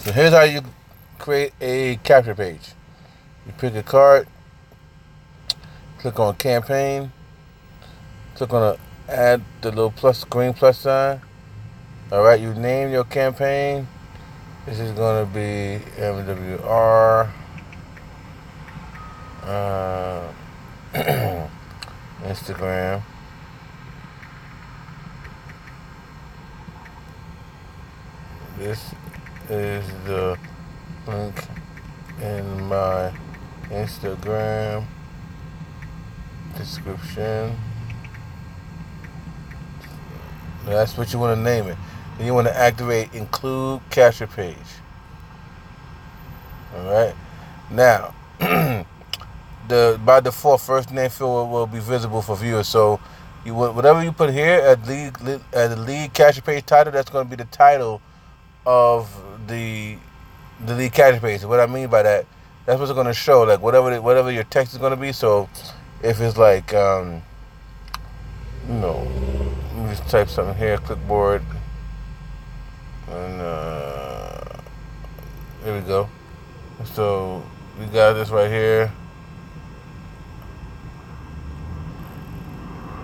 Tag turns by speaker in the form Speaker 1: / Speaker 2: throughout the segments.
Speaker 1: So here's how you create a capture page. You pick a card, click on campaign, click on add the little green plus sign. Alright, you name your campaign. This is going to be MWR Instagram. This is the link in my Instagram description. That's what you want to name it. Then you want to activate include capture page. Alright. Now, by default first name field will be visible for viewers. So you whatever you put here at the lead capture page title, that's going to be the title of the lead capture page. What I mean by that, that's what's going to show, like whatever your text is going to be. So if it's like let me just type something here, clipboard, and there we go. So we got this right here.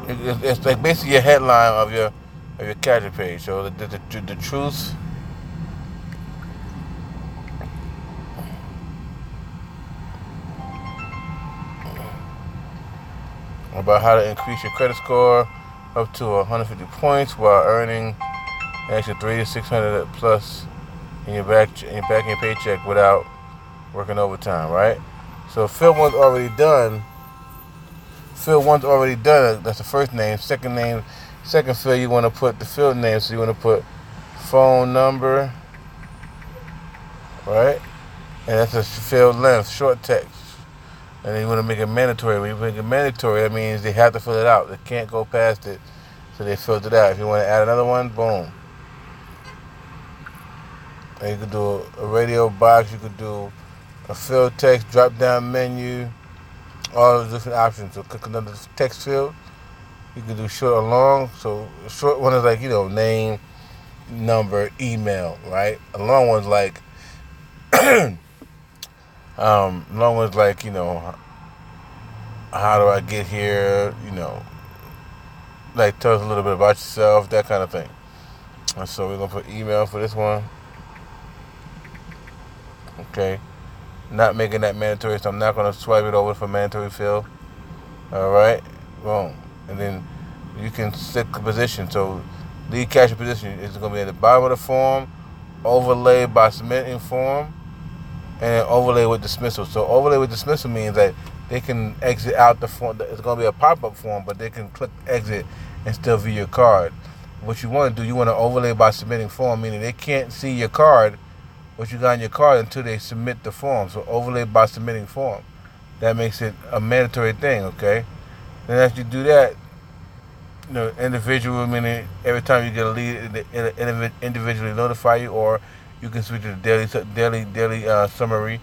Speaker 1: It's like basically your headline of your capture page. So the truth about how to increase your credit score up to 150 points while earning an extra $300 to $600 plus in your paycheck without working overtime, right? So field one's already done. That's the first name. Second field, you want to put the field name. So you want to put phone number, right? And that's a field length, short text. And then you want to make it mandatory. When you make it mandatory, that means they have to fill it out. They can't go past it. So they filled it out. If you want to add another one, boom. And you could do a radio box. You could do a field text, drop-down menu, all the different options. So click another text field. You can do short or long. So a short one is like, name, number, email, right? A long one's like, how do I get here? Like tell us a little bit about yourself, that kind of thing. And so we're gonna put email for this one. Okay. Not making that mandatory, so I'm not gonna swipe it over for mandatory field. Alright, boom. And then you can set the position. So lead capture position is gonna be at the bottom of the form, overlay by submitting form, and then overlay with dismissal. So overlay with dismissal means that they can exit out the form. It's going to be a pop-up form, but they can click exit and still view your card. What you want to do, you want to overlay by submitting form, meaning they can't see your card, what you got in your card, until they submit the form. So overlay by submitting form. That makes it a mandatory thing, okay? Then after you do that, individual, meaning every time you get a lead, it individually notify you, or you can switch to the daily summary,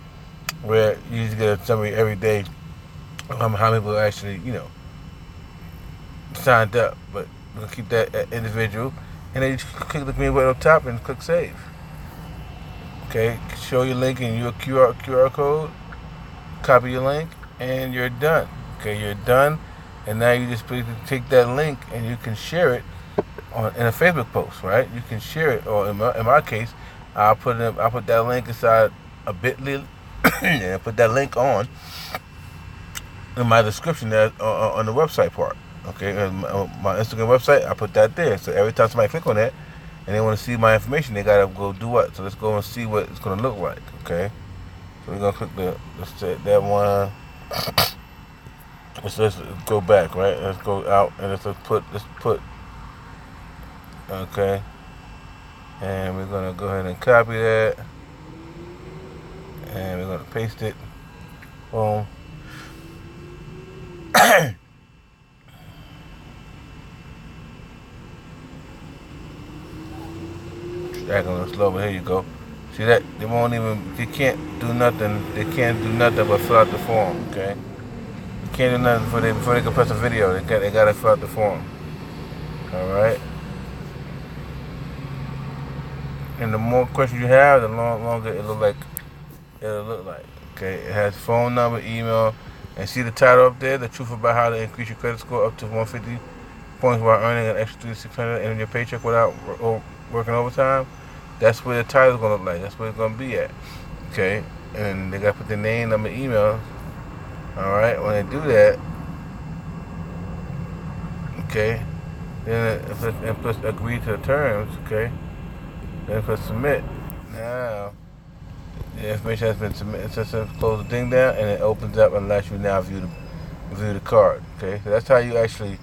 Speaker 1: where you just get a summary every day how many people actually, signed up. But we're going to keep that individual. And then you click the green button up top and click save. Okay, show your link and your QR code, copy your link, and you're done. Okay, you're done. And now you just take that link and you can share it in a Facebook post, right? You can share it, or in my case, I'll put that link inside a bit.ly and I put that link on in my description there on the website part. Okay, my Instagram website, I put that there. So every time somebody click on that and they want to see my information, they gotta go do what? So let's go and see what it's gonna look like. Okay, so we're gonna click that one. Let's go back, right? Let's go out and let's put. Okay. And we're going to go ahead and copy that. And we're going to paste it. Boom. Dragging a little slow, but here you go. See that? They can't do nothing. They can't do nothing but fill out the form, okay? You can't do nothing before they can press a video. They got to fill out the form. All right? And the more questions you have, the longer it'll look like. Okay, it has phone number, email, and see the title up there, the truth about how to increase your credit score up to 150 points while earning an extra 3,600 in your paycheck without working overtime. That's where the title's gonna look like. That's where it's gonna be at. Okay, and they gotta put their name, number, email. All right, when they do that, okay, then it puts agree to the terms. Okay, then it puts submit. Now the information has been submitted. Just close the thing down, and it opens up and lets you now view the card. Okay, so that's how you actually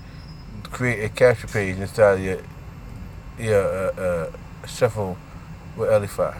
Speaker 1: create a capture page inside your shuffle with LE5.